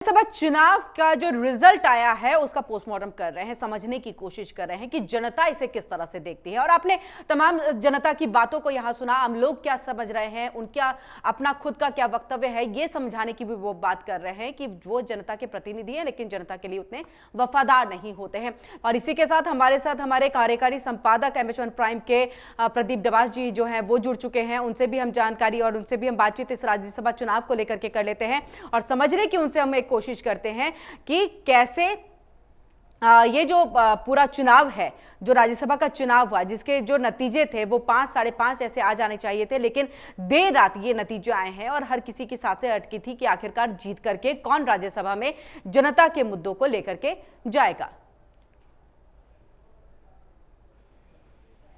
लोकसभा चुनाव का जो रिजल्ट आया है उसका पोस्टमार्टम कर रहे हैं, समझने की कोशिश कर रहे हैं कि जनता इसे किस तरह से देखती है। और आपने तमाम जनता की बातों को यहां सुना, हम लोग क्या समझ रहे हैं, उनका अपना खुद का क्या वक्तव्य है, ये समझाने की भी वो बात कर रहे हैं कि वो जनता के प्रतिनिधि हैं लेकिन जनता के लिए उतने वफादार नहीं होते हैं। और इसी के साथ हमारे कार्यकारी संपादक एमएच1 प्राइम के प्रदीप डबास जी जो है वो जुड़ चुके हैं। उनसे भी हम जानकारी और उनसे भी हम बातचीत इस राज्यसभा चुनाव को लेकर के कर लेते हैं और समझने की उनसे हम एक कोशिश करते हैं कि कैसे ये जो पूरा चुनाव है, जो राज्यसभा का चुनाव हुआ, जिसके जो नतीजे थे वो 5, 5:30 ऐसे आ जाने चाहिए थे, लेकिन देर रात ये नतीजे आए हैं और हर किसी की सांसें अटकी थी कि आखिरकार जीत करके कौन राज्यसभा में जनता के मुद्दों को लेकर के जाएगा।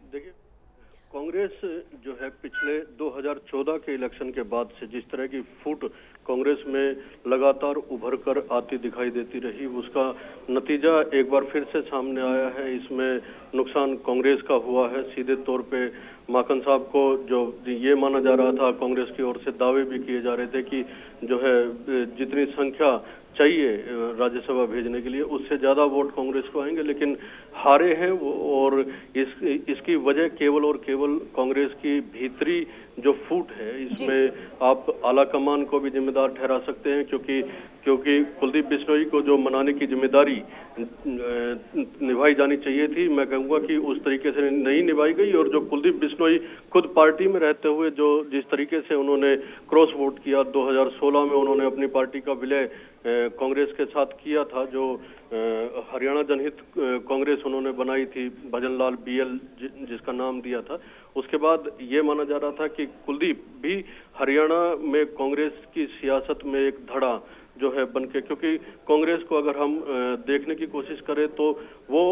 देखिए, कांग्रेस जो है पिछले 2014 के इलेक्शन के बाद से जिस तरह की फूट कांग्रेस में लगातार उभर कर आती दिखाई देती रही, उसका नतीजा एक बार फिर से सामने आया है। इसमें नुकसान कांग्रेस का हुआ है। सीधे तौर पे माकन साहब को जो ये माना जा रहा था, कांग्रेस की ओर से दावे भी किए जा रहे थे कि जो है जितनी संख्या चाहिए राज्यसभा भेजने के लिए उससे ज्यादा वोट कांग्रेस को आएंगे, लेकिन हारे हैं वो। और इसकी वजह केवल और केवल कांग्रेस की भीतरी जो फूट है, इसमें आप आला कमान को भी जिम्मेदार ठहरा सकते हैं, क्योंकि कुलदीप बिश्नोई को जो मनाने की जिम्मेदारी निभाई जानी चाहिए थी, मैं कहूंगा कि उस तरीके से नहीं निभाई गई। और जो कुलदीप बिश्नोई खुद पार्टी में रहते हुए जो जिस तरीके से उन्होंने क्रॉस वोट किया, 2016 में उन्होंने अपनी पार्टी का विलय कांग्रेस के साथ किया था, जो हरियाणा जनहित कांग्रेस उन्होंने बनाई थी, भजन लाल BL जिसका नाम दिया था। उसके बाद ये माना जा रहा था कि कुलदीप भी हरियाणा में कांग्रेस की सियासत में एक धड़ा जो है बनके, क्योंकि कांग्रेस को अगर हम देखने की कोशिश करें तो वो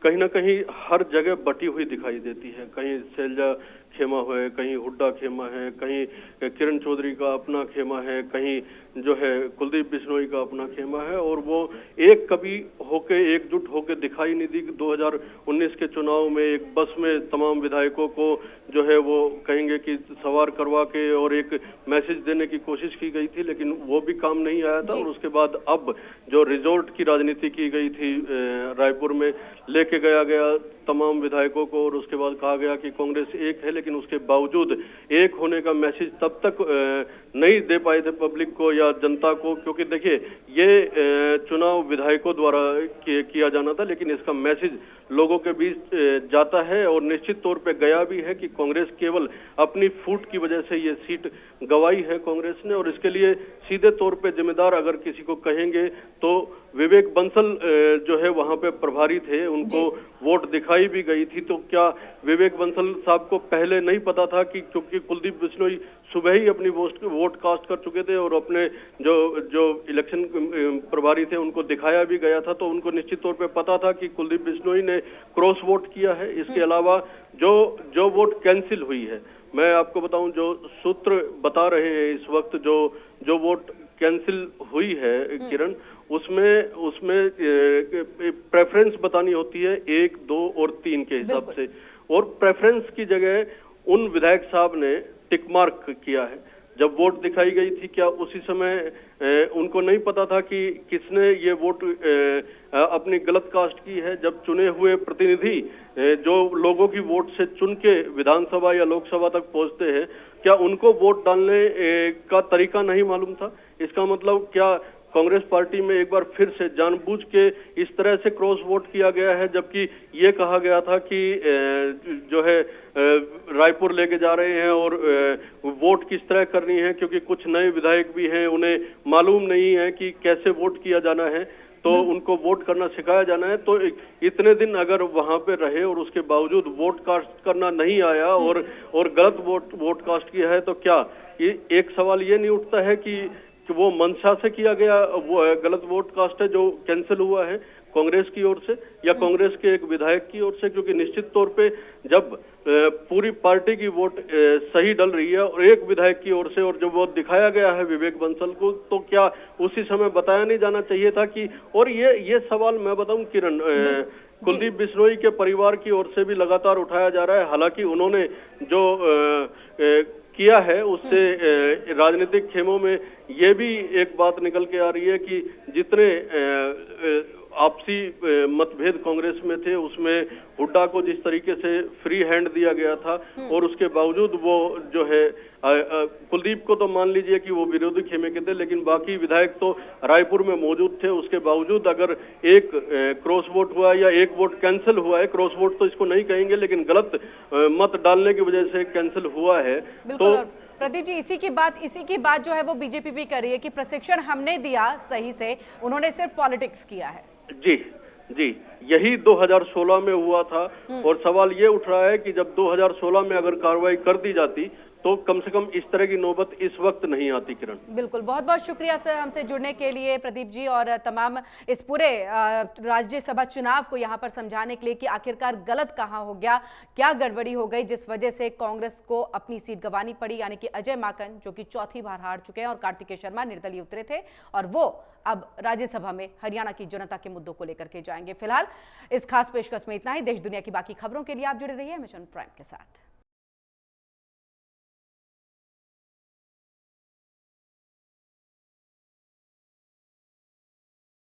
कहीं ना कहीं हर जगह बटी हुई दिखाई देती है। कहीं शैलजा खेमा है, कहीं हुड्डा खेमा है, कहीं किरण चौधरी का अपना खेमा है, कहीं जो है कुलदीप बिश्नोई का अपना खेमा है। और वो एक कभी होके एकजुट होके दिखाई नहीं दी। 2019 के चुनाव में एक बस में तमाम विधायकों को जो है वो कहेंगे कि सवार करवा के और एक मैसेज देने की कोशिश की गई थी, लेकिन वो भी काम नहीं आया था। और उसके बाद अब जो रिजोर्ट की राजनीति की गई थी रायपुर में, लेके गया तमाम विधायकों को और उसके बाद कहा गया कि कांग्रेस एक है, लेकिन उसके बावजूद एक होने का मैसेज तब तक नहीं दे पाए थे पब्लिक को या जनता को, क्योंकि देखिए ये चुनाव विधायकों द्वारा किया जाना था, लेकिन इसका मैसेज लोगों के बीच जाता है और निश्चित तौर पे गया भी है कि कांग्रेस केवल अपनी फूट की वजह से ये सीट गंवाई है कांग्रेस ने। और इसके लिए सीधे तौर पे जिम्मेदार अगर किसी को कहेंगे तो विवेक बंसल जो है वहां पे प्रभारी थे, उनको वोट दिखाई भी गई थी। तो क्या विवेक बंसल साहब को पहले नहीं पता था कि क्योंकि कुलदीप बिश्नोई सुबह ही अपनी वोट कास्ट कर चुके थे और अपने जो इलेक्शन प्रभारी थे उनको दिखाया भी गया था, तो उनको निश्चित तौर पे पता था कि कुलदीप बिश्नोई ने क्रॉस वोट किया है। इसके अलावा जो वोट कैंसिल हुई है, मैं आपको बताऊं जो सूत्र बता रहे हैं इस वक्त, जो वोट कैंसिल हुई है किरण, उसमें प्रेफरेंस बतानी होती है 1, 2 और 3 के हिसाब से, और प्रेफरेंस की जगह उन विधायक साहब ने टिक मार्क किया है। जब वोट दिखाई गई थी, क्या उसी समय उनको नहीं पता था कि किसने ये वोट अपनी गलत कास्ट की है? जब चुने हुए प्रतिनिधि जो लोगों की वोट से चुन के विधानसभा या लोकसभा तक पहुंचते हैं, क्या उनको वोट डालने का तरीका नहीं मालूम था? इसका मतलब क्या कांग्रेस पार्टी में एक बार फिर से जानबूझ के इस तरह से क्रॉस वोट किया गया है, जबकि ये कहा गया था कि जो है रायपुर लेके जा रहे हैं और वोट किस तरह करनी है, क्योंकि कुछ नए विधायक भी हैं, उन्हें मालूम नहीं है कि कैसे वोट किया जाना है, तो उनको वोट करना सिखाया जाना है। तो इतने दिन अगर वहां पे रहे और उसके बावजूद वोट कास्ट करना नहीं आया और गलत वोट कास्ट किया है, तो क्या एक सवाल ये नहीं उठता है कि वो मंशा से किया गया वो गलत वोट कास्ट है जो कैंसिल हुआ है कांग्रेस की ओर से या कांग्रेस के एक विधायक की ओर से? क्योंकि निश्चित तौर पे जब पूरी पार्टी की वोट सही डल रही है और एक विधायक की ओर से और जब वोट दिखाया गया है विवेक बंसल को, तो क्या उसी समय बताया नहीं जाना चाहिए था कि? और ये सवाल मैं बताऊं किरण, कुलदीप बिश्नोई के परिवार की ओर से भी लगातार उठाया जा रहा है। हालांकि उन्होंने जो किया है, उससे राजनीतिक खेमों में ये भी एक बात निकल के आ रही है कि जितने आपसी मतभेद कांग्रेस में थे, उसमें हुड्डा को जिस तरीके से फ्री हैंड दिया गया था और उसके बावजूद वो जो है कुलदीप को तो मान लीजिए कि वो विरोधी खेमे के थे, लेकिन बाकी विधायक तो रायपुर में मौजूद थे। उसके बावजूद अगर एक क्रॉस वोट हुआ या एक वोट कैंसिल हुआ है, क्रॉस वोट तो इसको नहीं कहेंगे, लेकिन गलत मत डालने की वजह से कैंसिल हुआ है। तो प्रदीप जी, इसी की बात जो है वो बीजेपी भी कर रही है कि प्रशिक्षण हमने दिया सही से, उन्होंने सिर्फ पॉलिटिक्स किया है। जी जी, यही 2016 में हुआ था और सवाल ये उठ रहा है कि जब 2016 में अगर कार्रवाई कर दी जाती तो कम से कम इस तरह की नौबत इस वक्त नहीं आती। किरण, बिल्कुल, बहुत बहुत शुक्रिया सर हमसे जुड़ने के लिए प्रदीप जी, और तमाम इस पूरे राज्यसभा चुनाव को यहाँ पर समझाने के लिए कि आखिरकार गलत कहाँ हो गया, क्या गड़बड़ी हो गई जिस वजह से कांग्रेस को अपनी सीट गंवानी पड़ी। यानी कि अजय माकन जो कि चौथी बार हार चुके हैं और कार्तिकेय शर्मा निर्दलीय उतरे थे और वो अब राज्यसभा में हरियाणा की जनता के मुद्दों को लेकर के जाएंगे। फिलहाल इस खास पेशकश में इतना ही। देश दुनिया की बाकी खबरों के लिए आप जुड़े रहिए एमएचएन प्राइम के साथ।